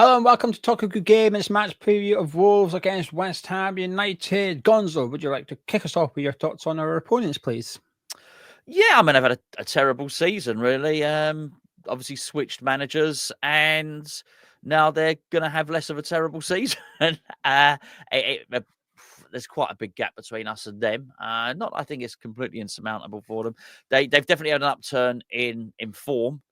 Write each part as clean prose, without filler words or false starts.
Hello and welcome to Talk a Good Game. It's match preview of Wolves against West Ham United. Gonzo, would you like to kick us off with your thoughts on our opponents, please? Yeah, I mean, I've had a terrible season, really. Obviously, switched managers, and now they're going to have less of a terrible season. There's quite a big gap between us and them. Not, I think it's completely insurmountable for them. They've definitely had an upturn in form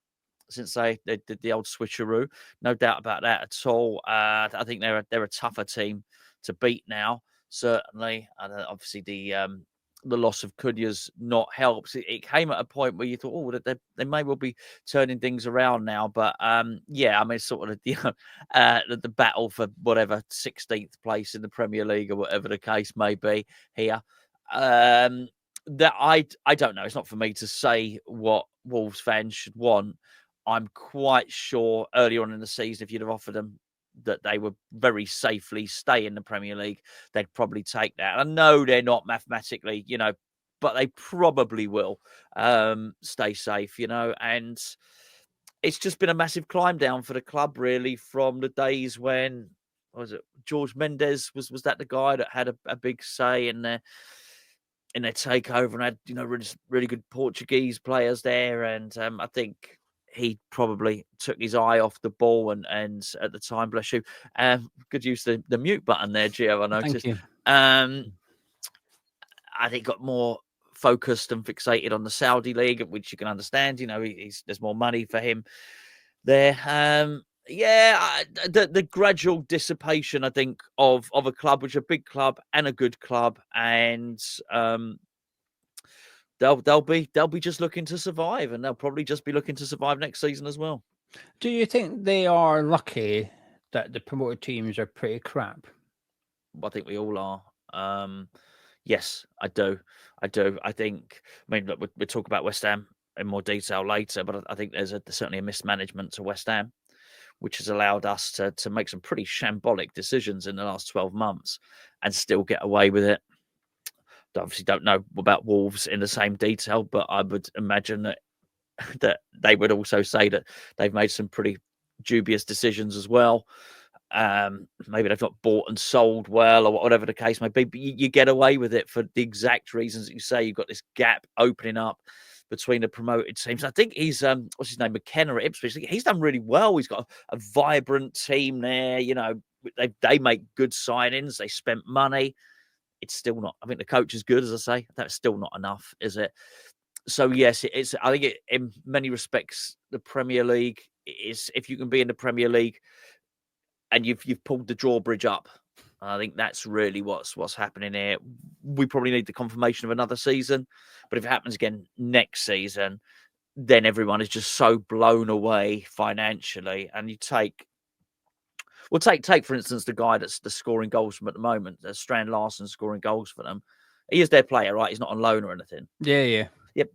since they did the old switcheroo. No doubt about that at all. I think they're a tougher team to beat now. Certainly, obviously the loss of Cunha's not helps. It came at a point where you thought, oh, they may well be turning things around now. But yeah, I mean, it's sort of the battle for whatever 16th place in the Premier League or whatever the case may be here. That I don't know. It's not for me to say what Wolves fans should want. I'm quite sure earlier on in the season, if you'd have offered them that they would very safely stay in the Premier League, they'd probably take that. I know they're not mathematically, but they probably will stay safe, and it's just been a massive climb down for the club, really, from the days when, was it George Mendes, was that the guy that had a big say in their takeover and had, really, really good Portuguese players there. And I think he probably took his eye off the ball and at the time, bless you, good use the mute button there, Gio, I noticed. Thank you. I think got more focused and fixated on the Saudi League, which you can understand. There's more money for him there. The gradual dissipation, I think, of a club, which is a big club and a good club, and they'll be just looking to survive, and they'll probably just be looking to survive next season as well. Do you think they are lucky that the promoted teams are pretty crap? I think we all are. Yes, I do. I think. I mean, look, we'll talk about West Ham in more detail later, but I think there's certainly a mismanagement to West Ham, which has allowed us to make some pretty shambolic decisions in the last 12 months and still get away with it. Obviously, don't know about Wolves in the same detail, but I would imagine that they would also say that they've made some pretty dubious decisions as well. Maybe they've not bought and sold well, or whatever the case may be. But you get away with it for the exact reasons that you say. You've got this gap opening up between the promoted teams. I think he's what's his name, McKenna at Ipswich. He's done really well. He's got a vibrant team there. They make good signings. They spent money. It's still not. I think the coach is good, as I say. That's still not enough, is it? So yes, it's. I think in many respects, the Premier League is. If you can be in the Premier League, and you've pulled the drawbridge up, I think that's really what's happening here. We probably need the confirmation of another season, but if it happens again next season, then everyone is just so blown away financially. And you take for instance the guy that's scoring goals from at the moment, Strand Larson scoring goals for them. He is their player, right? He's not on loan or anything. Yeah.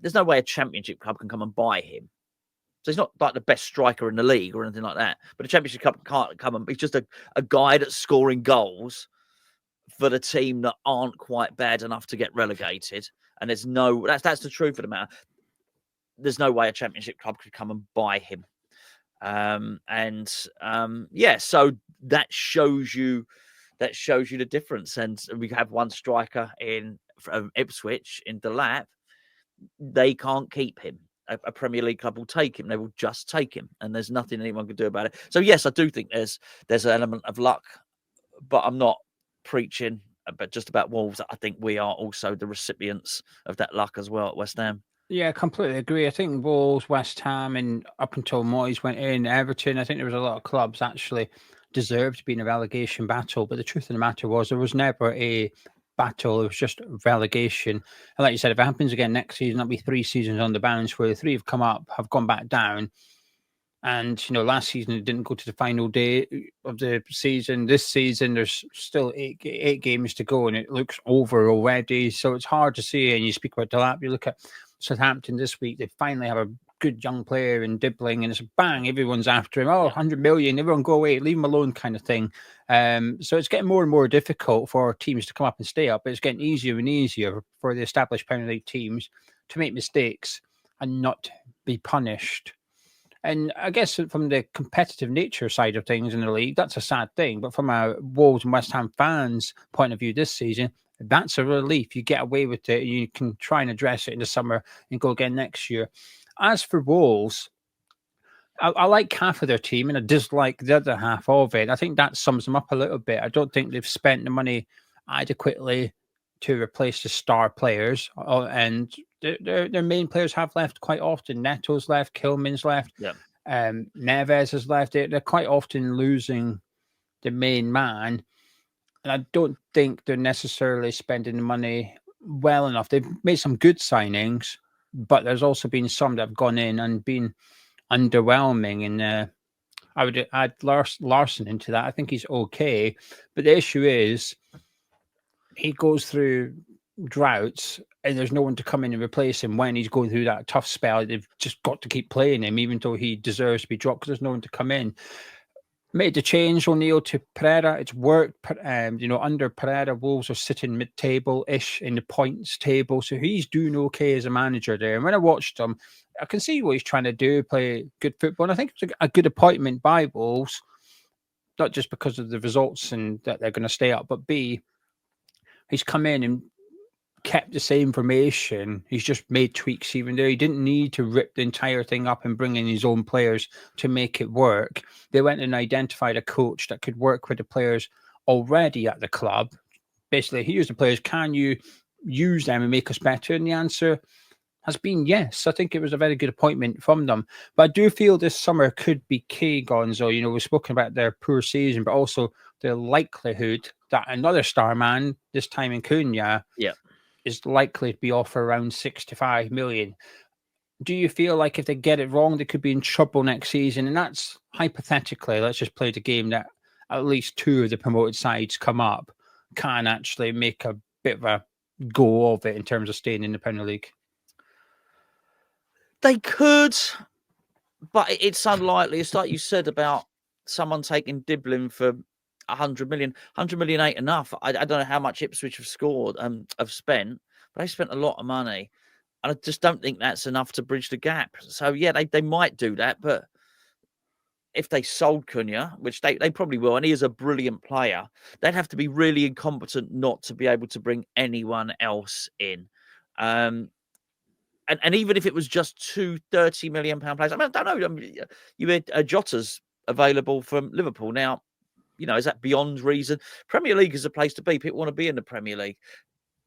There's no way a Championship club can come and buy him. So he's not like the best striker in the league or anything like that. But a Championship club can't come and. He's just a guy that's scoring goals for the team that aren't quite bad enough to get relegated. And that's the truth of the matter. There's no way a Championship club could come and buy him. So that shows you the difference. And we have one striker from Ipswich in Delap. They can't keep him. A Premier League club will take him. They will just take him, and there's nothing anyone can do about it. So yes, I do think there's an element of luck, but I'm not preaching but just about Wolves. I think we are also the recipients of that luck as well at West Ham. Yeah, completely agree. I think Wolves, West Ham, and up until Moyes went in, Everton, I think there was a lot of clubs actually deserved to be in a relegation battle. But the truth of the matter was there was never a battle. It was just relegation. And like you said, if it happens again next season, that'll be 3 seasons on the bounce where the 3 have come up, have gone back down. And, last season it didn't go to the final day of the season. This season, there's still eight games to go, and it looks over already. So it's hard to see. And you speak about Delap, you look at Southampton this week, they finally have a good young player in Dibbling, and it's bang, everyone's after him. 100 million, everyone go away, leave him alone kind of thing. So it's getting more and more difficult for teams to come up and stay up. It's getting easier and easier for the established Premier League teams to make mistakes and not be punished. And I guess from the competitive nature side of things in the league, that's a sad thing. But from a Wolves and West Ham fans' point of view this season, that's a relief. You get away with it. You can try and address it in the summer and go again next year. As for Wolves, I like half of their team and I dislike the other half of it. I think that sums them up a little bit. I don't think they've spent the money adequately to replace the star players, and their main players have left quite often. Neto's left, Kilman's left, Yeah. Neves has left. They're quite often losing the main man, and I don't think they're necessarily spending the money well enough. They've made some good signings, but there's also been some that have gone in and been underwhelming, and I would add Larson into that. I think he's okay, but the issue is he goes through droughts and there's no one to come in and replace him when he's going through that tough spell. They've just got to keep playing him, even though he deserves to be dropped, because there's no one to come in. Made the change, O'Neill to Pereira. It's worked. Under Pereira, Wolves are sitting mid-table-ish in the points table, so he's doing okay as a manager there. And when I watched him, I can see what he's trying to do, play good football. And I think it's a good appointment by Wolves, not just because of the results and that they're going to stay up, but B, he's come in and kept the same formation. He's just made tweaks even there. He didn't need to rip the entire thing up and bring in his own players to make it work. They went and identified a coach that could work with the players already at the club. Basically, here's the players. Can you use them and make us better? And the answer has been yes. I think it was a very good appointment from them. But I do feel this summer could be key, Gonzo. We've spoken about their poor season, but also the likelihood that another star man, this time in Cunha, is likely to be off for around 65 million. Do you feel like if they get it wrong, they could be in trouble next season? And that's hypothetically, let's just play the game that at least two of the promoted sides come up, can actually make a bit of a go of it in terms of staying in the Premier League. They could, but it's unlikely. It's like you said about someone taking Diblin for 100 million. 100 million ain't enough. I don't know how much Ipswich have spent, but they spent a lot of money. And I just don't think that's enough to bridge the gap. So, yeah, they might do that. But if they sold Cunha, which they probably will, and he is a brilliant player, they'd have to be really incompetent not to be able to bring anyone else in. And even if it was just two £30 million players, I don't know. You had Jota's available from Liverpool. Now, is that beyond reason? Premier League is a place to be. People want to be in the Premier League.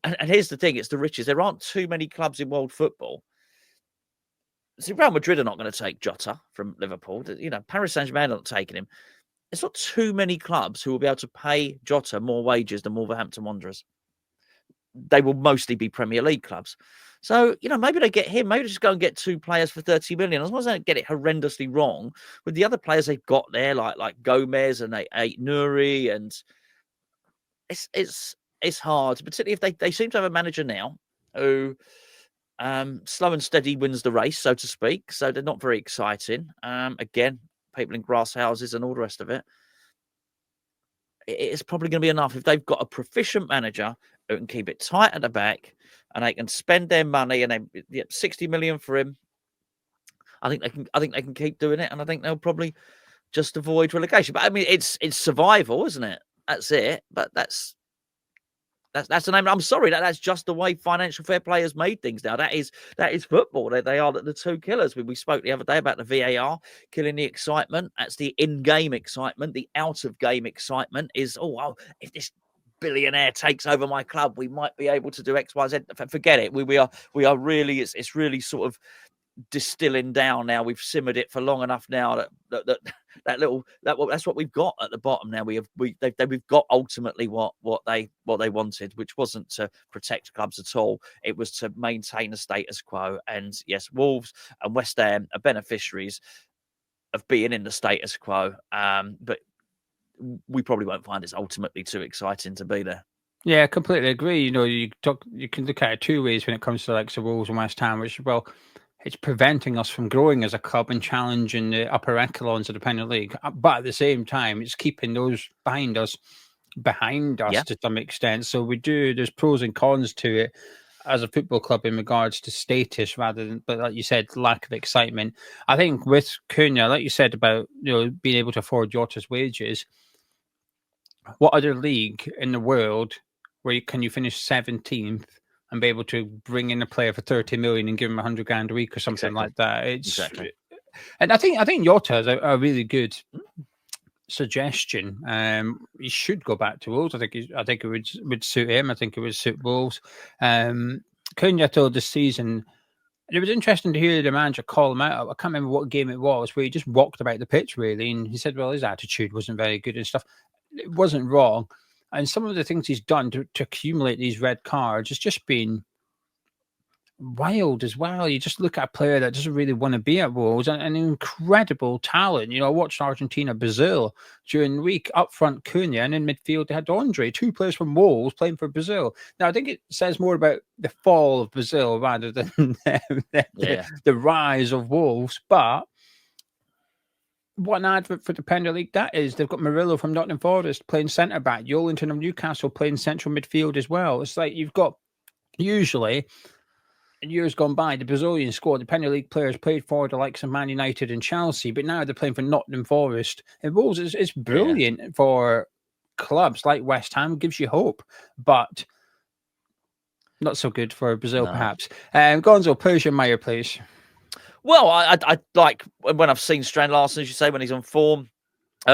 And here's the thing, it's the richest. There aren't too many clubs in world football. See, Real Madrid are not going to take Jota from Liverpool. Paris Saint-Germain are not taking him. There's not too many clubs who will be able to pay Jota more wages than Wolverhampton Wanderers. They will mostly be Premier League clubs. So, maybe they get him. Maybe they just go and get two players for 30 million. As long as they don't get it horrendously wrong with the other players they've got there, like Gomez and Nuri, and it's hard, particularly if they seem to have a manager now who slow and steady wins the race, so to speak. So they're not very exciting. Again, people in grass houses and all the rest of it. It's probably going to be enough if they've got a proficient manager who can keep it tight at the back and they can spend their money and they get 60 million for him. I think they can keep doing it, and I think they'll probably just avoid relegation. But I mean, it's survival, isn't it? That's it. But that's the name. I'm sorry, that's just the way financial fair play has made things now. That is football. They are the two killers. We spoke the other day about the VAR killing the excitement. That's the in-game excitement. The out-of-game excitement is, if this billionaire takes over my club, we might be able to do X, Y, Z. Forget it. We are really. It's really sort of distilling down now. We've simmered it for long enough now that's what we've got at the bottom now. We've got ultimately what they wanted, which wasn't to protect clubs at all. It was to maintain the status quo. And yes, Wolves and West Ham are beneficiaries of being in the status quo. But we probably won't find it's ultimately too exciting to be there. Yeah, I completely agree. You can look at it two ways when it comes to like the Wolves and West Ham, which it's preventing us from growing as a club and challenging the upper echelons of the Premier League. But at the same time, it's keeping those behind us Yeah. to some extent. So there's pros and cons to it. as a football club in regards to status rather than, but like you said, lack of excitement. I think with Cunha, like you said about being able to afford Jota's wages, what other league in the world can you finish 17th and be able to bring in a player for 30 million and give him 100 grand a week or something like that? Exactly. And I think Jota is a really good suggestion. He should go back to Wolves. I think it would suit him. I think it would suit Wolves. Cunha told this season, and it was interesting to hear the manager call him out. I can't remember what game it was, where he just walked about the pitch really, and he said, "Well, his attitude wasn't very good and stuff." It wasn't wrong, and some of the things he's done to accumulate these red cards has just been wild as well. You just look at a player that doesn't really want to be at Wolves, and an incredible talent. I watched Argentina, Brazil during the week. Up front, Cunha, and in midfield they had Andre, 2 players from Wolves playing for Brazil. Now I think it says more about the fall of Brazil rather than the rise of Wolves. But what an advert for the Premier League that is. They've got Murillo from Nottingham Forest playing centre back, Yolinton of Newcastle playing central midfield as well. It's like you've got usually, in years gone by, the Brazilian squad, the Premier League players played for the likes of Man United and Chelsea, but now they're playing for Nottingham Forest. And Wolves is brilliant for clubs like West Ham, gives you hope, but not so good for Brazil, perhaps. Gonzo, Persian Meyer, please. Well, I like when I've seen Strand Larsen, as you say, when he's on form.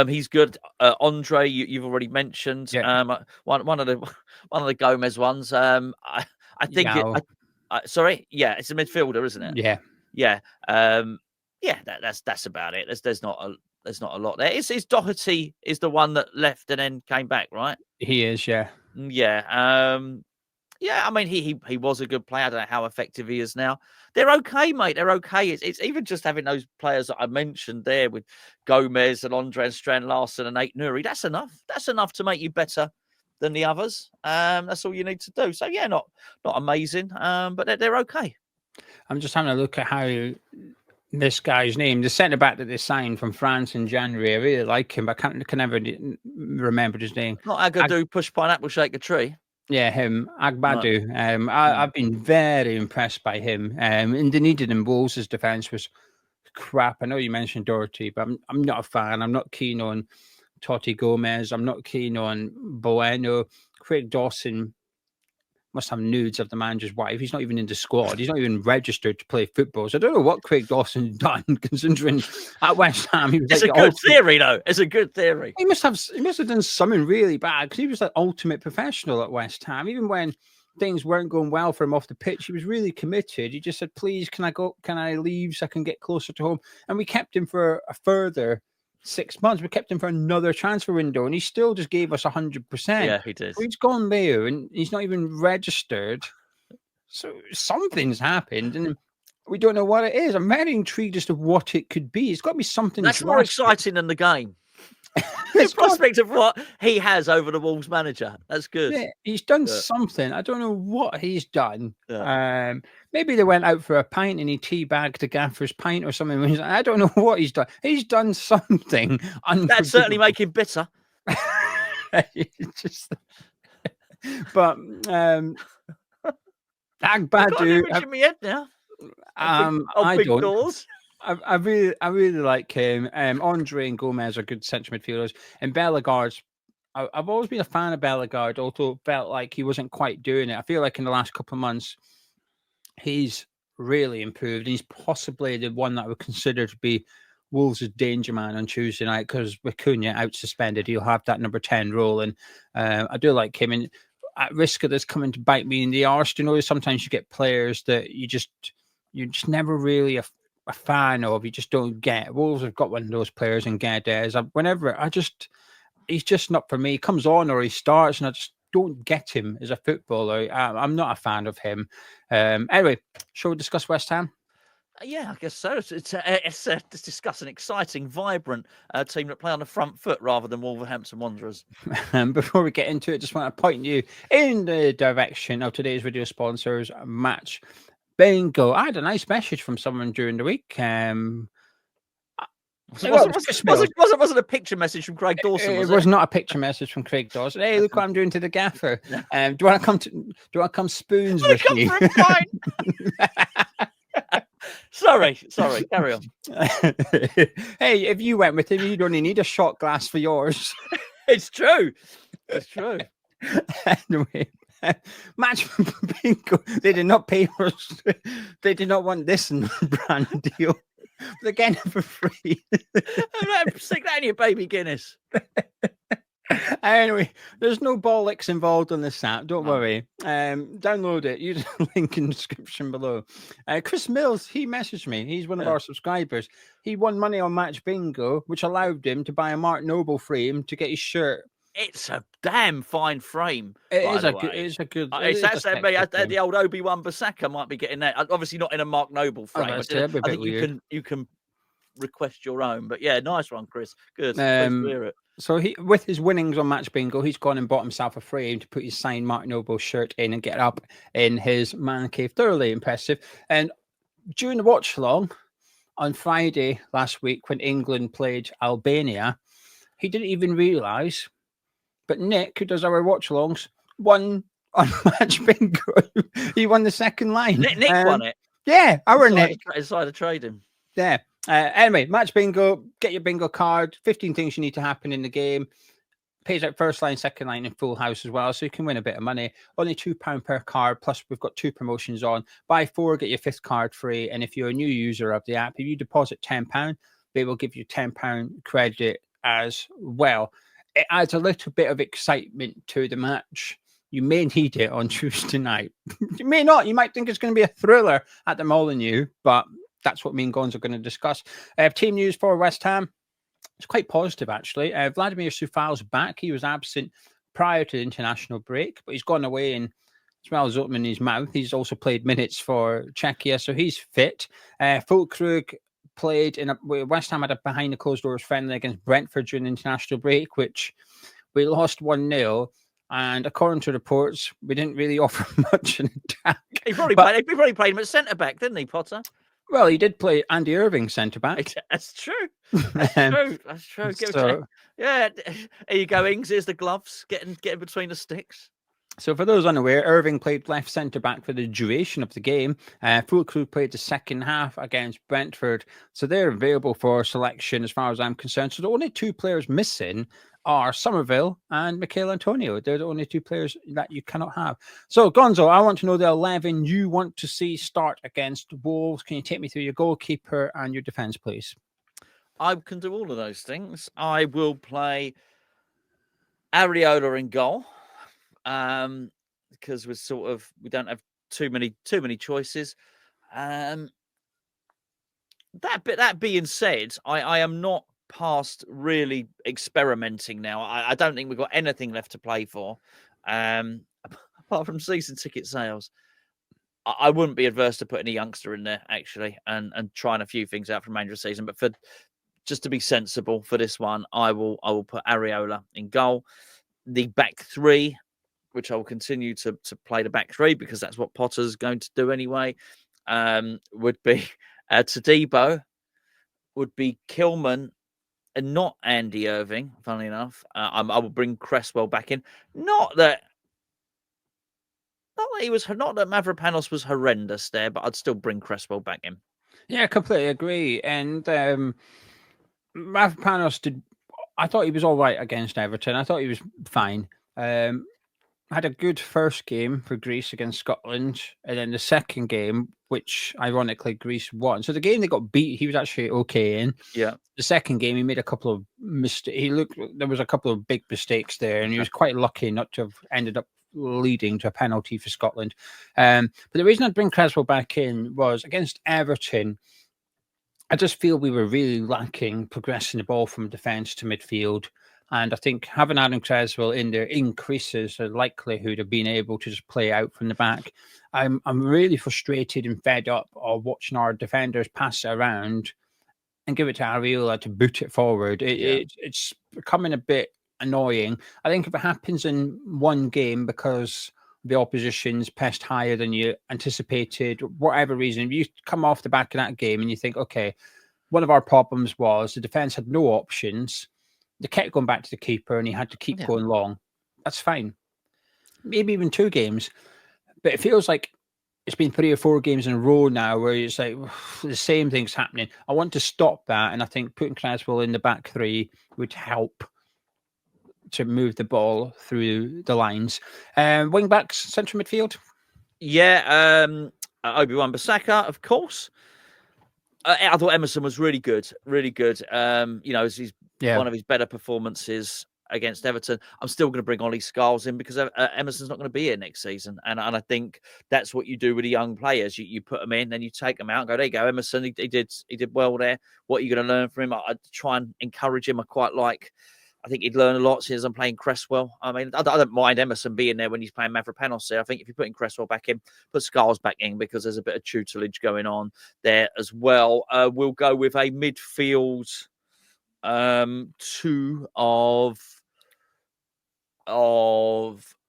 He's good. Andre, you've already mentioned. Yeah. One of the Gomez ones. I think sorry, it's a midfielder, isn't it? Yeah. That's about it. There's not a lot there. It's Doherty is the one that left and then came back, right? He is, yeah. I mean, he was a good player. I don't know how effective he is now. They're okay, mate. They're okay. It's even just having those players that I mentioned there with Gomez and Andre and Strand Larsen and Ait Nouri. That's enough. That's enough to make you better than the others. That's all you need to do. So yeah, not amazing, but they're okay. I'm just having a look at how this guy's name, the centre back that they signed from France in January. I really like him, but I can never remember his name. Not Agadou push pineapple, shake a tree. Yeah, him, Agbadu. I've been very impressed by him. And they needed him. Wolves' defence was crap. I know you mentioned Doherty, but I'm not a fan. I'm not keen on Totti Gomez. I'm not keen on Bueno. Craig Dawson must have nudes of the manager's wife. He's not even in the squad. He's not even registered to play football. So I don't know what Craig Dawson's done, considering at West Ham he was. It's a good theory, though. It's a good theory. He must have done something really bad, because he was like ultimate professional at West Ham. Even when things weren't going well for him off the pitch, he was really committed. He just said, "Please, can I go? Can I leave so I can get closer to home?" And we kept him for a further 6 months. We kept him for another transfer window, and he still just gave us 100%. Yeah, he did. So he's gone there, and he's not even registered. So something's happened, and we don't know what it is. I'm very intrigued as to what it could be. It's got to be something that's more exciting than the game. The prospect of what he has over the Wolves manager. That's good. Yeah, he's done something. I don't know what he's done. Maybe they went out for a pint and he teabagged the gaffer's pint or something. I don't know what he's done. He's done something. That'd certainly make him bitter. But Agbadu. In my head now. I big don't. Doors. I really like him. Andre and Gomez are good central midfielders. And Bellegarde, I've always been a fan of Bellegarde, although felt like he wasn't quite doing it. I feel like in the last couple of months, he's really improved. He's possibly the one that I would consider to be Wolves' danger man on Tuesday night, because with Cunha out suspended, he'll have that number 10 role. And I do like him. And at risk of this coming to bite me in the arse, sometimes you get players that you're just never really a fan of. You just don't get. Wolves have got one of those players in Guedes. He's just not for me. He comes on or he starts, and I just don't get him as a footballer. I'm not a fan of him. Anyway, shall we discuss West Ham? Yeah, I guess so. It's discuss an exciting, vibrant team that play on the front foot rather than Wolverhampton Wanderers. Before we get into it, just want to point you in the direction of today's video sponsors, Match Bingo. I had a nice message from someone during the week. It wasn't a picture message from Craig Dawson, was it? It was not a picture message from Craig Dawson. Hey, look what I'm doing to the gaffer. Do you want to come spoons with me? Sorry, carry on. Hey, if you went with him, you'd only need a shot glass for yours. It's true. Anyway, match bingo. They did not pay for us. They did not want this brand deal. But again, for free. Stick that in your baby Guinness. Anyway, there's no bollocks involved on this app. Don't worry. Download it. Use the link in the description below. Chris Mills, he messaged me. He's one of our subscribers. He won money on Match Bingo, which allowed him to buy a Mark Noble frame to get his shirt. It's a damn fine frame. It's a good. The old Obi-Wan Basaka might be getting that. Obviously not in a Mark Noble frame. I think you can request your own. But yeah, nice one, Chris. Good. So he, with his winnings on Match Bingo, he's gone and bought himself a frame to put his signed Mark Noble shirt in and get up in his man cave. Thoroughly impressive. And during the watch along on Friday last week when England played Albania, he didn't even realise. But Nick, who does our watch alongs, won on Match Bingo. He won the second line. Nick won it. Yeah, Nick. Inside trading. Yeah. Anyway, Match Bingo, get your bingo card. 15 things you need to happen in the game. Pays out first line, second line, and full house as well. So you can win a bit of money. Only £2 per card. Plus, we've got 2 promotions on. Buy 4, get your 5th card free. And if you're a new user of the app, if you deposit £10, they will give you £10 credit as well. It adds a little bit of excitement to the match. You may need it on Tuesday night. You may not. You might think it's going to be a thriller at the Molyneux, but that's what me and Gonz are going to discuss. Team news for West Ham. It's quite positive, actually. Vladimir Sufal's back. He was absent prior to the international break, but he's gone away and smells open in his mouth. He's also played minutes for Czechia, so he's fit. Fulkrug played in West Ham had a behind the closed doors friendly against Brentford during the international break, which we lost 1-0. And according to reports, we didn't really offer much in attack. He probably played him at centre back, didn't he, Potter? Well, he did play Andy Irving centre back. That's true. That's true. Yeah, here you go, Ings. Here's the gloves. Getting between the sticks. So for those unaware, Irving played left centre-back for the duration of the game. Fulkrug played the second half against Brentford. So they're available for selection as far as I'm concerned. So the only 2 players missing are Somerville and Michail Antonio. They're the only 2 players that you cannot have. So, Gonzo, I want to know the 11 you want to see start against Wolves. Can you take me through your goalkeeper and your defence, please? I can do all of those things. I will play Areola in goal. Because we don't have too many choices. That being said, I am not past really experimenting now. I don't think we've got anything left to play for, apart from season ticket sales. I wouldn't be adverse to putting a youngster in there actually, and trying a few things out from remainder of the season. But just to be sensible for this one, I will put Areola in goal. The back 3, which I will continue to play the back 3 because that's what Potter's going to do anyway, would be Todibo, would be Kilman, and not Andy Irving, funnily enough. I will bring Cresswell back in. Not that Mavropanos was horrendous there, but I'd still bring Cresswell back in. Yeah, I completely agree. And Mavropanos I thought he was all right against Everton. I thought he was fine. Had a good first game for Greece against Scotland, and then the second game, which ironically Greece won. So the game they got beat, he was actually okay in. Yeah. The second game, he made a couple of mistakes. There was a couple of big mistakes there, and he was quite lucky not to have ended up leading to a penalty for Scotland. But the reason I'd bring Cresswell back in was against Everton. I just feel we were really lacking progressing the ball from defence to midfield. And I think having Adam Cresswell in there increases the likelihood of being able to just play out from the back. I'm really frustrated and fed up of watching our defenders pass it around and give it to Areola to boot it forward. It's becoming a bit annoying. I think if it happens in one game because the opposition's pressed higher than you anticipated, whatever reason, if you come off the back of that game and you think, okay, one of our problems was the defence had no options. They kept going back to the keeper, and he had to keep going long. That's fine. Maybe even 2 games. But it feels like it's been 3 or 4 games in a row now where it's like the same thing's happening. I want to stop that, and I think putting Creswell in the back 3 would help to move the ball through the lines. Wing backs, central midfield? Yeah, Obi-Wan Bissaka, of course. I thought Emerson was really good, really good. It's one of his better performances against Everton. I'm still going to bring Ollie Scholes in because Emerson's not going to be here next season, and I think that's what you do with the young players. You put them in, then you take them out, and go, there you go, Emerson. He did well there. What are you going to learn from him? I try and encourage him. I think he'd learn a lot since I'm playing Cresswell. I mean, I don't mind Emerson being there when he's playing Mavropanos there. I think if you're putting Cresswell back in, put Scholes back in because there's a bit of tutelage going on there as well. We'll go with a midfield 2 of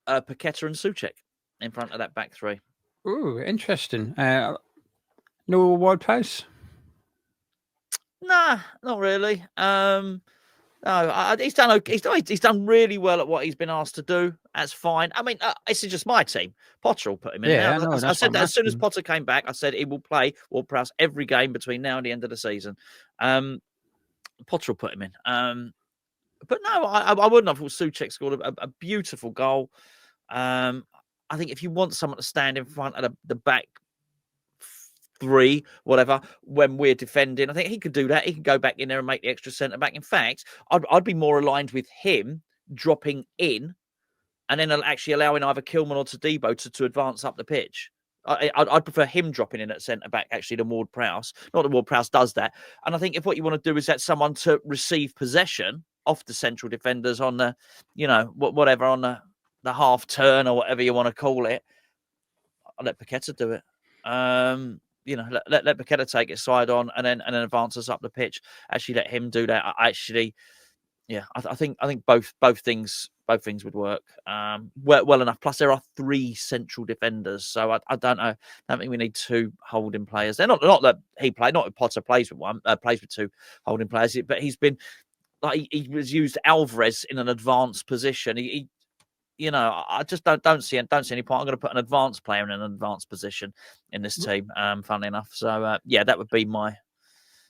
Paqueta and Souček in front of that back 3. Ooh, interesting. No WOLWHU? Nah, not really. No, he's done okay. He's done really well at what he's been asked to do. That's fine. I mean, this is just my team. Potter will put him in. Yeah, now. I said that as soon as Potter came back, I said he will play WOLWHU every game between now and the end of the season. Potter will put him in. But no, I wouldn't have thought Souček scored a beautiful goal. I think if you want someone to stand in front of the back 3, whatever, when we're defending, I think he could do that. He could go back in there and make the extra centre back. In fact, I'd be more aligned with him dropping in and then actually allowing either Kilman or Todibo to advance up the pitch. I'd prefer him dropping in at centre back actually than Ward-Prowse. Not that Ward-Prowse does that. And I think if what you want to do is that someone to receive possession off the central defenders on the, whatever, on the half turn or whatever you want to call it, I'll let Paqueta do it. Let Paqueta take it side on and then advance us up the pitch. Actually, let him do that. I think both things would work well enough. Plus, there are 3 central defenders, so I don't know. I don't think we need 2 holding players. They're not that he played. Not that Potter plays with 2 holding players, but he's been like he was used Alvarez in an advanced position. I just don't see any point. I'm going to put an advanced player in an advanced position in this team. Funnily enough, so that would be my.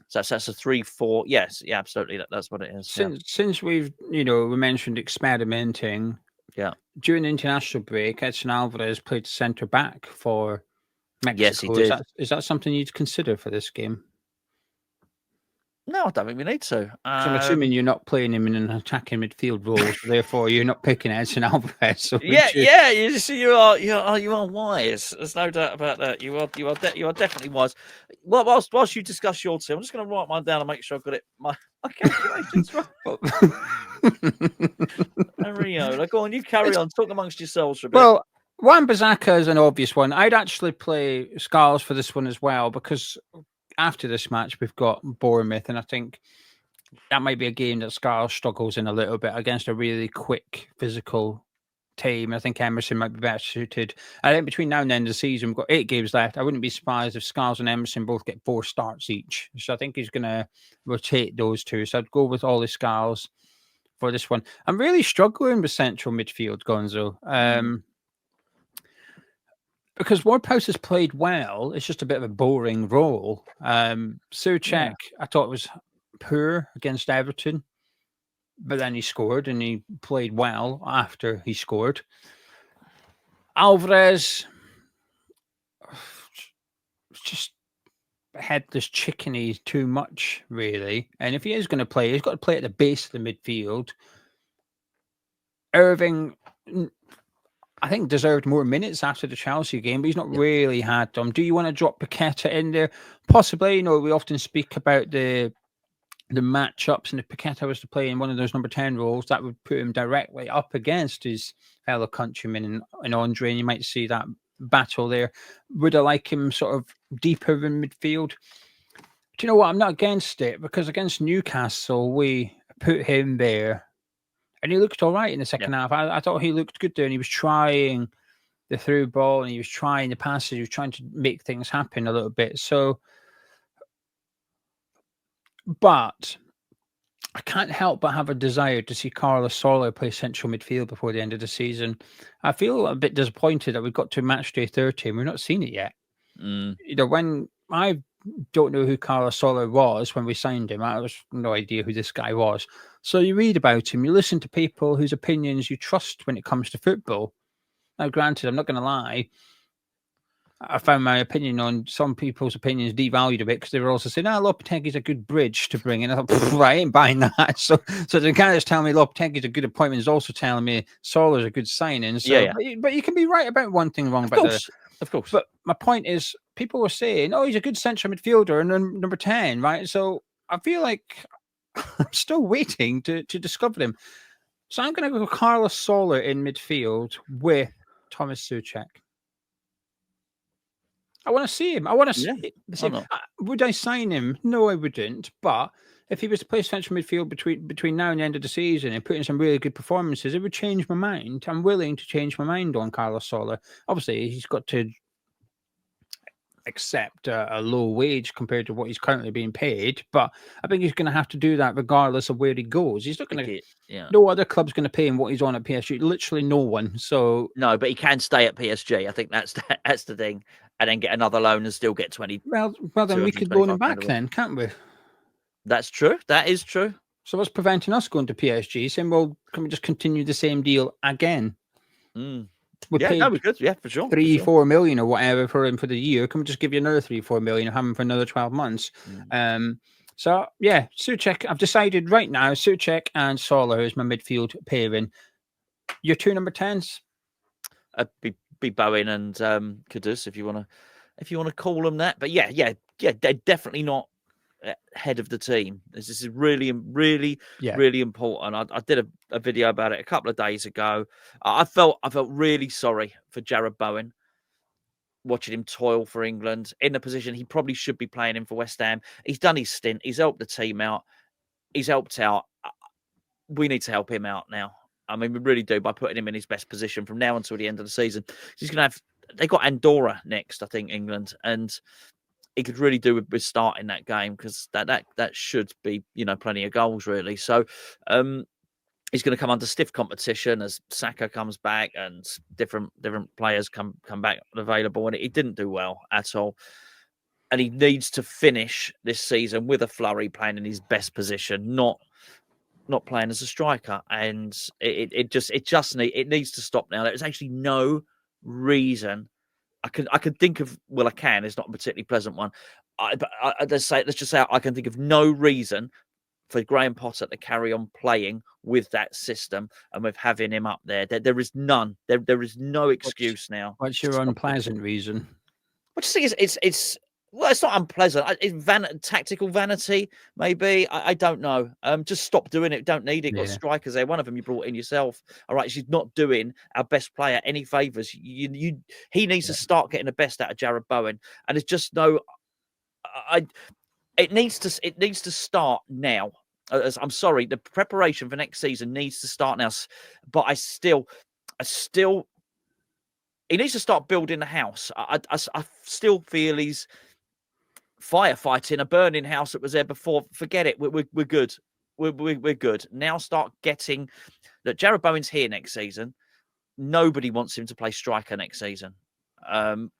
So that's a 3-4. Yes, yeah, absolutely. That's what it is. Since we've we mentioned experimenting. Yeah. During the international break, Edson Alvarez played centre back for Mexico. Yes, he did. Is that something you'd consider for this game? No, I don't think we need to. I'm assuming you're not playing him in an attacking midfield role, so therefore you're not picking Edson Alvarez. So you are wise. There's no doubt about that. You are definitely wise. Well, whilst you discuss your team, I'm just going to write mine down and make sure I've got it. My calculations right. Rio, go on, you carry on. Talk amongst yourselves for a bit. Well, Wan-Bissaka is an obvious one. I'd actually play Scholes for this one as well because after this match, we've got Bournemouth, and I think that might be a game that Scholes struggles in a little bit against a really quick, physical team. I think Emerson might be better suited. I think between now and the end of the season, we've got 8 games left. I wouldn't be surprised if Scholes and Emerson both get 4 starts each. So I think he's going to rotate those 2. So I'd go with Ollie Scholes for this one. I'm really struggling with central midfield, Gonzo. Because WOLWHU has played well, it's just a bit of a boring role. Souček, I thought was poor against Everton, but then he scored and he played well after he scored. Alvarez, just headless chickeny too much, really. And if he is going to play, he's got to play at the base of the midfield. Irving, I think, deserved more minutes after the Chelsea game, but he's not really had them. Do you want to drop Paqueta in there? Possibly. We often speak about the matchups, and if Paqueta was to play in one of those number 10 roles, that would put him directly up against his fellow countryman and Andre, and you might see that battle there. Would I like him sort of deeper in midfield? Do you know what? I'm not against it, because against Newcastle, we put him there. And he looked all right in the second half. I thought he looked good there, and he was trying the through ball, and he was trying the passes. He was trying to make things happen a little bit. So But I can't help but have a desire to see Carlos Soler play central midfield before the end of the season. I feel a bit disappointed that we've got to match day 30 and we've not seen it yet. When I don't know who Carlos Soler was when we signed him, I was no idea who this guy was. So you read about him, you listen to people whose opinions you trust when it comes to football. Now, granted, I'm not going to lie. I found my opinion on some people's opinions devalued a bit because they were also saying, Lopetegui's a good bridge to bring in. I thought, I ain't buying that. So the guy that's telling me Lopetegui's a good appointment is also telling me Soler's a good signing. So, But you can be right about one thing, wrong about the other. Of course. But my point is, people were saying, he's a good central midfielder and then number 10, right? So I feel like I'm still waiting to discover him. So I'm going to go Carlos Soler in midfield with Thomas Souček. I want to see him. I want to see him. Would I sign him? No, I wouldn't. But if he was to play central midfield between now and the end of the season and put in some really good performances, it would change my mind. I'm willing to change my mind on Carlos Soler. Obviously, he's got to accept a low wage compared to what he's currently being paid. But I think he's going to have to do that regardless of where he goes. He's not going to. No other club's going to pay him what he's on at PSG. Literally no one. So no, but he can stay at PSG. I think that's the thing. And then get another loan and still get 20. Well, then we could loan him back then, can't we? That's true. That is true. So what's preventing us going to PSG? Saying, well, can we just continue the same deal again? We could. Yeah, for sure. 4 million or whatever for him for the year. Can we just give you another 3-4 million and have him for another 12 months? So yeah, Souček. I've decided right now, Souček and Soler is my midfield pairing. Your two number 10s? Be Bowen and Kudus if you want to call them that. But yeah, they're definitely not head of the team. This is really important. I did a video about it a couple of days ago. I felt really sorry for Jarrod Bowen, watching him toil for England in a position he probably should be playing in for West Ham. He's done his stint. He's helped the team out. He's helped out. We need to help him out now. I mean, we really do, by putting him in his best position from now until the end of the season. He's going to have. They got Andorra next, I think, England, and he could really do with starting that game because that should be plenty of goals really. So he's going to come under stiff competition as Saka comes back and different players come back available, and he didn't do well at all. And he needs to finish this season with a flurry, playing in his best position, not playing as a striker, and it needs to stop now. There's actually no reason I can think of. Well, I can. It's not a particularly pleasant one. Let's just say I can think of no reason for Graham Potter to carry on playing with that system and with having him up there. There is none. There is no excuse now. What's your unpleasant reason? I just think it's. Well, it's not unpleasant. It's tactical vanity, maybe. I don't know. Just stop doing it. Don't need it. Got strikers there. One of them you brought in yourself. All right, she's not doing our best player any favours. He needs to start getting the best out of Jarrod Bowen. And it's just no. It needs to start now. I'm sorry. The preparation for next season needs to start now. But I still. He needs to start building the house. I still feel he's firefighting a burning house that was there before. Forget it. We're good. We're good. Now start getting that. Jarrod Bowen's here next season. Nobody wants him to play striker next season.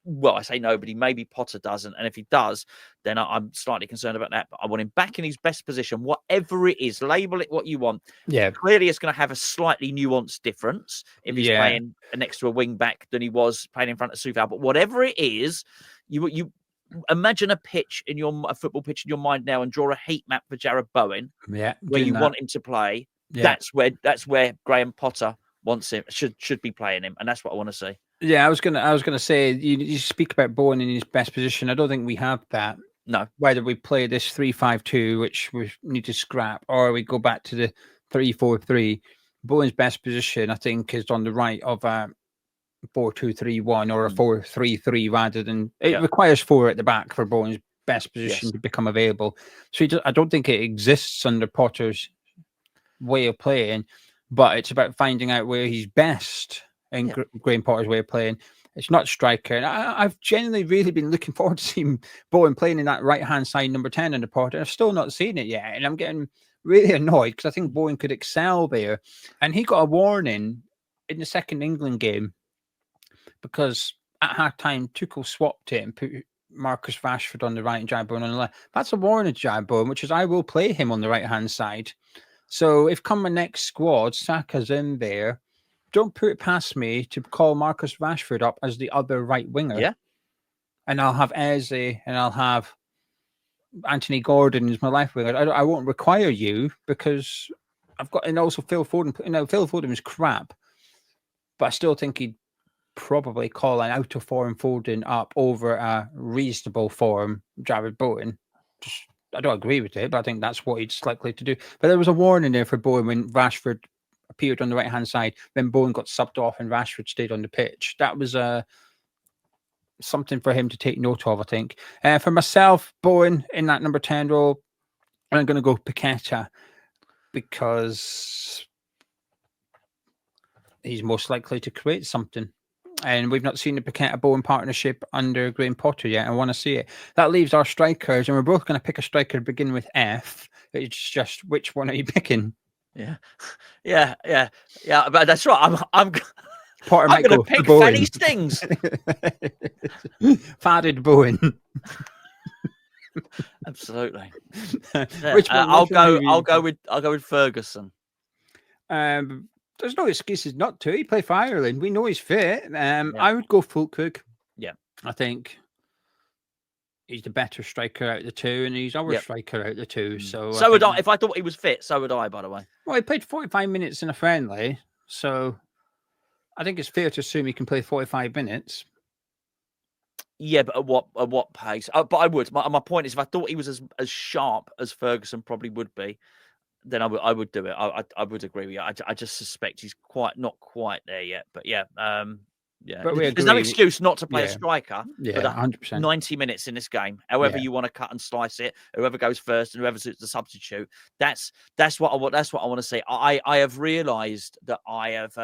Well, I say nobody. Maybe Potter doesn't, and if he does, then I'm slightly concerned about that. But I want him back in his best position, whatever it is. Label it what you want. Yeah, clearly it's going to have a slightly nuanced difference if he's playing next to a wing back than he was playing in front of Soufal. But whatever it is, you imagine a football pitch in your mind now and draw a heat map for Jarrod Bowen. Yeah, where you want him to play. Yeah. That's where Graham Potter wants him. Should be playing him, and that's what I want to see. Yeah, I was gonna say you speak about Bowen in his best position. I don't think we have that. No. Whether we play this 3-5-2, which we need to scrap, or we go back to the 3-4-3, Bowen's best position, I think, is on the right of a 4-2-3-1 or a 4-3-3 rather than it requires 4 at the back for Bowen's best position to become available. So I don't think it exists under Potter's way of playing, but it's about finding out where he's best in Graham Potter's way of playing. It's not striker. And I've genuinely really been looking forward to seeing Bowen playing in that right-hand side number 10 in the pot, and I've still not seen it yet. And I'm getting really annoyed because I think Bowen could excel there. And he got a warning in the second England game because at half-time, Tuchel swapped it and put Marcus Rashford on the right and Jared Bowen on the left. That's a warning to Jared Bowen, which is I will play him on the right-hand side. So if come my next squad, Saka's in there, don't put it past me to call Marcus Rashford up as the other right winger. Yeah. And I'll have Eze and I'll have Anthony Gordon as my left winger. I won't require you because I've got, and also Phil Foden. Phil Foden was crap, but I still think he'd probably call an out of form Foden up over a reasonable form Jared Bowen. I don't agree with it, but I think that's what he's likely to do. But there was a warning there for Bowen when Rashford appeared on the right-hand side, then Bowen got subbed off and Rashford stayed on the pitch. That was something for him to take note of, I think. For myself, Bowen in that number 10 role, I'm going to go Paqueta because he's most likely to create something. And we've not seen the Paqueta-Bowen partnership under Graham Potter yet. I want to see it. That leaves our strikers, and we're both going to pick a striker to begin with F. It's just which one are you picking? Yeah. But that's right. I'm Potter I'm going to pick Fanny Stings. Fadded Bowen. Absolutely. Which one? I'll go with Ferguson. There's no excuses not to. He played for Ireland. We know he's fit. I would go Fulkrug. Yeah. I think he's the better striker out of the two, and he's our striker out of the two. So would I. If I thought he was fit, so would I, by the way. Well, he played 45 minutes in a friendly, so I think it's fair to assume he can play 45 minutes. Yeah, but at what pace? But I would. My point is, if I thought he was as sharp as Ferguson probably would be, then I would do it. I would agree with you. I just suspect he's not quite there yet. But yeah, But there's no excuse not to play a striker. Yeah, 100%. 90 minutes in this game, however you want to cut and slice it, whoever goes first and whoever's the substitute. That's what I want. That's what I want to say. I have realised that I have.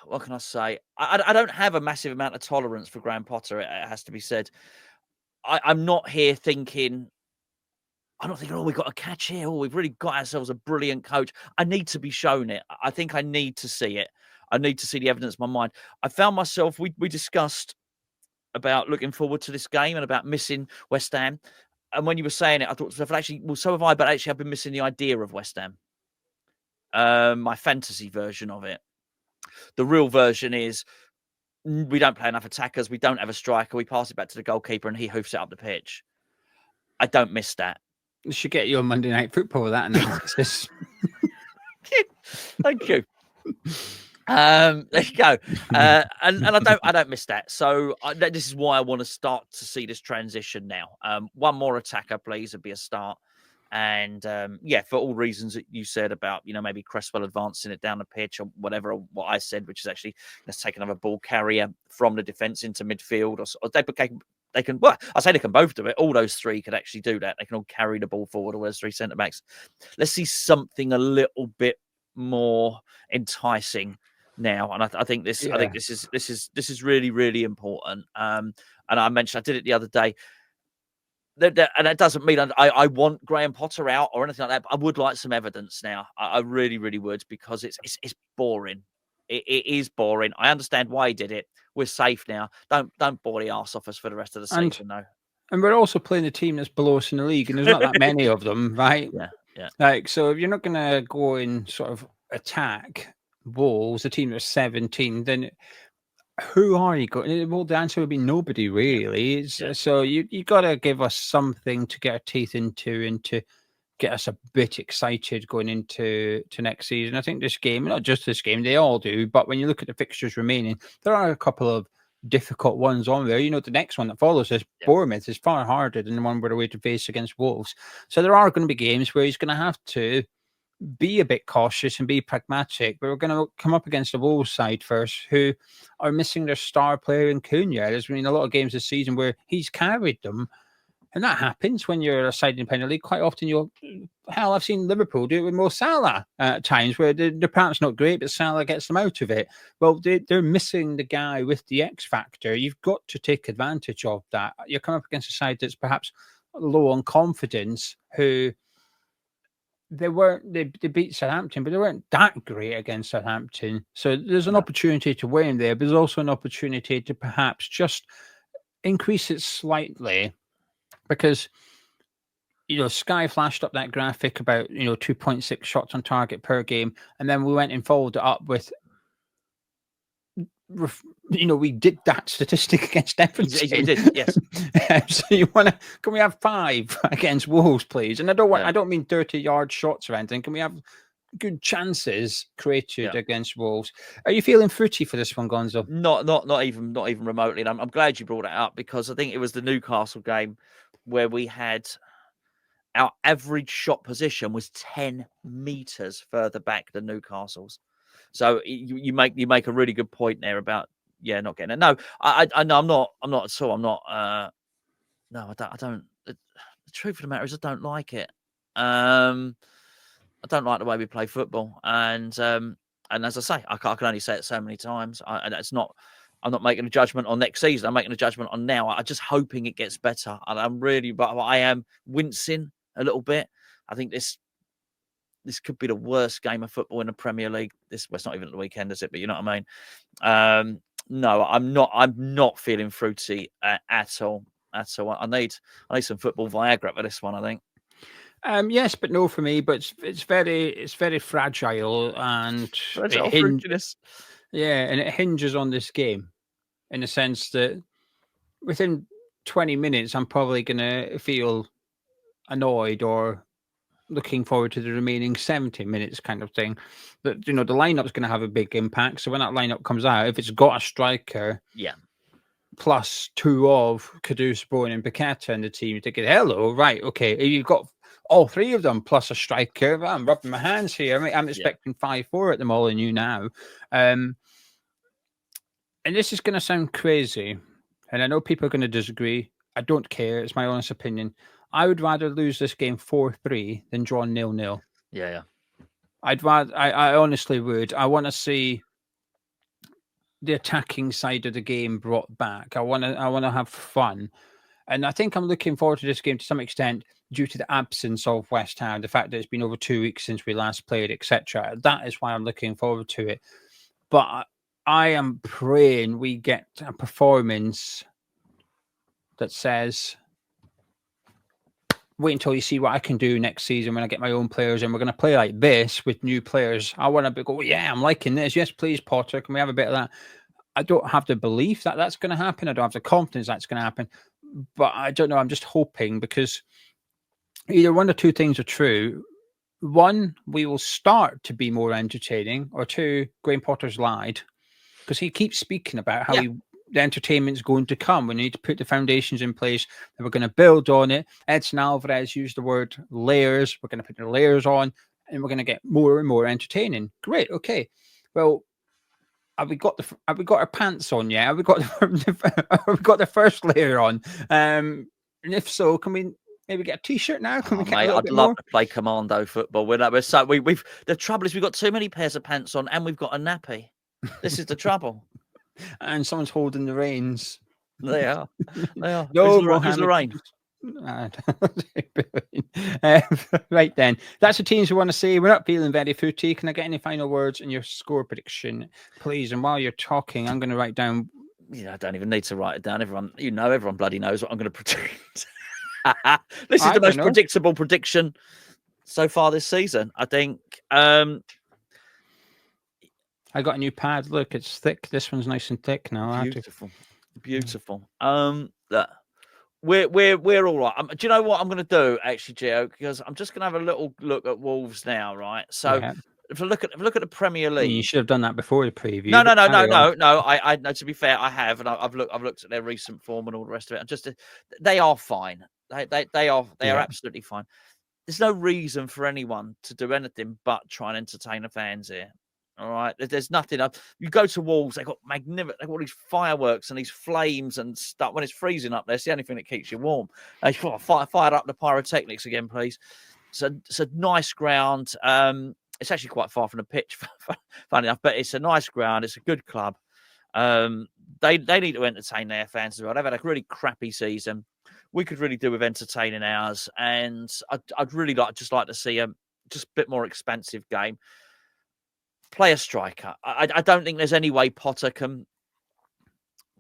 What can I say? I don't have a massive amount of tolerance for Graham Potter. It has to be said. I'm not here thinking. I'm not thinking, we've got a catch here. We've really got ourselves a brilliant coach. I need to be shown it. I think I need to see it. I need to see the evidence in my mind. I found myself, we discussed about looking forward to this game and about missing West Ham. And when you were saying it, I thought to myself, actually, well, so have I, but actually I've been missing the idea of West Ham. My fantasy version of it. The real version is we don't play enough attackers. We don't have a striker. We pass it back to the goalkeeper and he hoofs it up the pitch. I don't miss that. You should get you on Monday Night Football with that analysis. Thank you. There you go. And I don't miss that. So this is why I want to start to see this transition now. One more attacker, please, would be a start. And for all reasons that you said about, maybe Cresswell advancing it down the pitch or whatever, or what I said, which is actually let's take another ball carrier from the defence into midfield, or they can. Well, I say they can both do it. All those three could actually do that. They can all carry the ball forward. All those three centre backs. Let's see something a little bit more enticing now. And I think this. Yeah. I think this is really, really important. And I mentioned I did it the other day. And that doesn't mean I want Graham Potter out or anything like that. But I would like some evidence now. I really, really would, because it's boring. It is boring. I understand why he did it. We're safe now. Don't bore the arse off us for the rest of the season, though. And we're also playing a team that's below us in the league, and there's not that many of them, right? Yeah. So if you're not going to go and sort of attack Wolves, a team that's 17, then who are you going? Well, the answer would be nobody, really. So you got to give us something to get our teeth into and to get us a bit excited going into next season. I think this game, not just this game, they all do, but when you look at the fixtures remaining, there are a couple of difficult ones on there. The next one that follows this, Bournemouth, is far harder than the one we're away to face against Wolves. So there are going to be games where he's going to have to be a bit cautious and be pragmatic, but we're going to come up against the Wolves side first, who are missing their star player in Cunha. There's been a lot of games this season where he's carried them, And that happens when you're a side in the Premier League. Quite often, I've seen Liverpool do it with Mo Salah at times where they're perhaps not great, but Salah gets them out of it. Well, they're missing the guy with the X factor. You've got to take advantage of that. You're coming up against a side that's perhaps low on confidence, who they beat Southampton, but they weren't that great against Southampton. So there's an opportunity to win there, but there's also an opportunity to perhaps just increase it slightly. Because, Sky flashed up that graphic about, 2.6 shots on target per game. And then we went and followed it up with, we did that statistic against Everton. You did, yes. So can we have 5 against Wolves, please? And I don't mean 30-yard shots or anything. Can we have good chances created against Wolves? Are you feeling fruity for this one, Gonzo? Not even remotely. And I'm glad you brought it up, because I think it was the Newcastle game where we had our average shot position was 10 meters further back than Newcastle's. So you make a really good point there about not getting it. No, I know I'm not at all. I'm not. No, I don't. The truth of the matter is I don't like it. I don't like the way we play football, and as I say, I can only say it so many times. I'm not making a judgment on next season. I'm making a judgment on now. I'm just hoping it gets better. And but I am wincing a little bit. I think this could be the worst game of football in the Premier League. It's not even at the weekend, is it? But you know what I mean. No, I'm not feeling fruity at all. I need some football Viagra for this one, I think. Yes, but no for me. But it's very fragile, and fruitiness. And it hinges on this game, in the sense that within 20 minutes, I'm probably going to feel annoyed or looking forward to the remaining 70 minutes kind of thing. That, the lineup's going to have a big impact. So when that lineup comes out, if it's got a striker, plus 2 of Kudus, Bowen and Paqueta in the team, thinking, hello, right, okay, you've got all 3 of them plus a striker. I'm rubbing my hands here. I'm expecting 5-4 at the Molyneux now. And this is going to sound crazy, and I know people are going to disagree. I don't care. It's my honest opinion. I would rather lose this game 4-3 than draw 0-0. Yeah. I honestly would. I want to see the attacking side of the game brought back. I want to have fun. And I think I'm looking forward to this game to some extent due to the absence of West Ham, the fact that it's been over 2 weeks since we last played, etc. That is why I'm looking forward to it. But I am praying we get a performance that says, wait until you see what I can do next season when I get my own players, and we're going to play like this with new players. I want to go, I'm liking this. Yes, please, Potter. Can we have a bit of that? I don't have the belief that that's going to happen. I don't have the confidence that's going to happen. But I don't know. I'm just hoping, because either one or two things are true. One, we will start to be more entertaining, or 2, Graham Potter's lied, because he keeps speaking about how the entertainment's going to come. We need to put the foundations in place, and we're going to build on it. Edson Alvarez used the word layers. We're going to put the layers on, and we're going to get more and more entertaining. Great. Okay. Well, have we got our pants on yet? Have we got the first layer on? And if so, can we maybe get a t-shirt now? Can we get a little bit love more? to play commando football. The trouble is we've got too many pairs of pants on, and we've got a nappy. This is the trouble. And someone's holding the reins. They are. No, who's Lorraine? Right then, that's the teams we want to see. We're not feeling very fruity. Can I get any final words in your score prediction, please? And while you're talking, I'm going to write down. I don't even need to write it down. Everyone bloody knows what I'm going to predict. This is the most predictable prediction so far this season, I think. I got a new pad. Look, it's thick. This one's nice and thick now. Beautiful. We're all right. Do you know what I'm going to do, actually, Gio? Because I'm just going to have a little look at Wolves now, right? So if I look at the Premier League, you should have done that before the preview. No. I know. To be fair, I have, and I've looked at their recent form and all the rest of it. They are fine. They are absolutely fine. There's no reason for anyone to do anything but try and entertain the fans here. All right, there's nothing. You go to Wolves, they've got magnificent. They've got all these fireworks and these flames and stuff. When it's freezing up there, it's the only thing that keeps you warm. Fire up the pyrotechnics again, please. It's a nice ground. It's actually quite far from the pitch, funny enough, but it's a nice ground. It's a good club. They need to entertain their fans as well. They've had a really crappy season. We could really do with entertaining ours, and I'd really like to see a just a bit more expansive game. Play a striker. I don't think there's any way Potter can.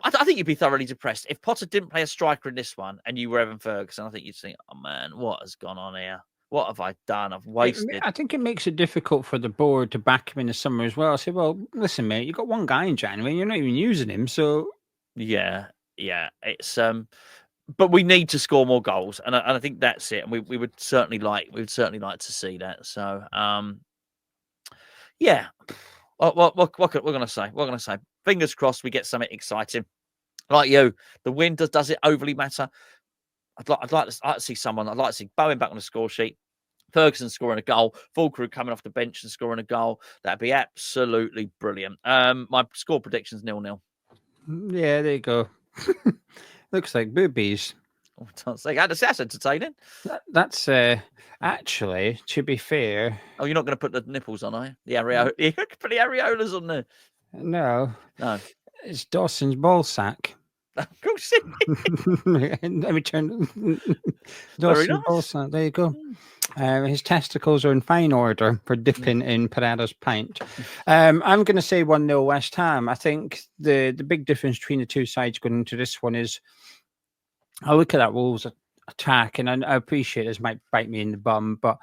I think you'd be thoroughly depressed if Potter didn't play a striker in this one, and you were Evan Ferguson. I think you'd think, "Oh man, what has gone on here? What have I done? I've wasted." I think it makes it difficult for the board to back him in the summer as well. I say, well, listen, mate, you got one guy in January, and you're not even using him, so yeah, it's but we need to score more goals, and I think that's it. And we would certainly like to see that. So yeah. What we're gonna say? We're gonna say fingers crossed we get something exciting. Like you, the win does it overly matter? I'd like to see someone. I'd like to see Bowen back on the score sheet. Ferguson scoring a goal. Fulkrug coming off the bench and scoring a goal. That'd be absolutely brilliant. My score prediction's 0-0. Yeah, there you go. Looks like boobies. That's entertaining. That's actually, to be fair. Oh, you're not going to put the nipples on, are you? The areola. You could put the areolas on there. No. It's Dawson's ball sack. Of course it is. Let me turn. Dawson's ball sack. There you go. His testicles are in fine order for dipping in Pereira's pint. I'm going to say 1-0 West Ham. I think the big difference between the two sides going into this one is I look at that Wolves attack, and I appreciate this might bite me in the bum, but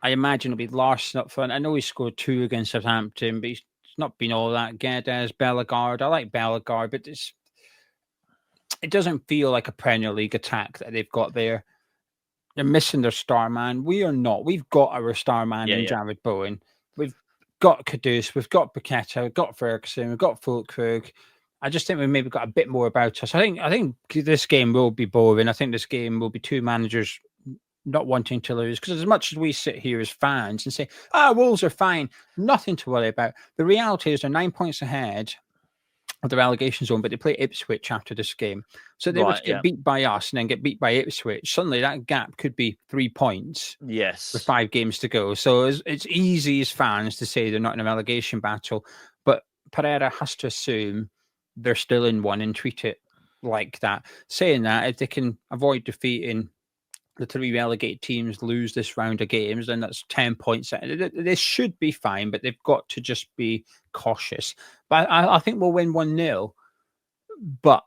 I imagine it'll be Larson up front. I know he scored 2 against Southampton, but he's not been all that. Guedes, Bellegarde. I like Bellegarde, but it doesn't feel like a Premier League attack that they've got there. They're missing their star man. We are not. We've got our star man in Jared Bowen. We've got Kudus. We've got Paqueta. We've got Ferguson. We've got Fulkrug. I just think we've maybe got a bit more about us. I think this game will be boring. I think this game will be two managers not wanting to lose. Because as much as we sit here as fans and say, Wolves are fine, nothing to worry about. The reality is they're 9 points ahead of the relegation zone, but they play Ipswich after this game. So they would get beat by us and then get beat by Ipswich. Suddenly that gap could be 3 points. Yes. With 5 games to go. So it's easy as fans to say they're not in a relegation battle. But Pereira has to assume they're still in one and treat it like that. Saying that, if they can avoid defeating the 3 relegated teams, lose this round of games, then that's 10 points. They should be fine, but they've got to just be cautious. But I think we'll win 1-0. But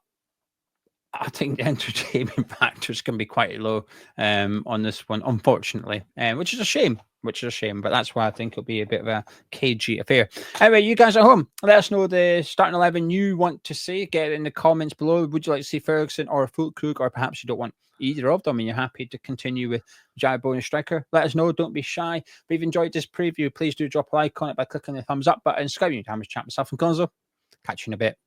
I think the entertainment factor is going to be quite low on this one, unfortunately, which is a shame. But that's why I think it'll be a bit of a cagey affair. Anyway, you guys at home, let us know the starting 11 you want to see. Get it in the comments below. Would you like to see Ferguson or Fulkrug, or perhaps you don't want either of them and you're happy to continue with Jared Bowen striker? Let us know. Don't be shy. If you've enjoyed this preview, please do drop a like on it by clicking the thumbs up button. Subscribe to Chat myself and Gonzo. Catch you in a bit.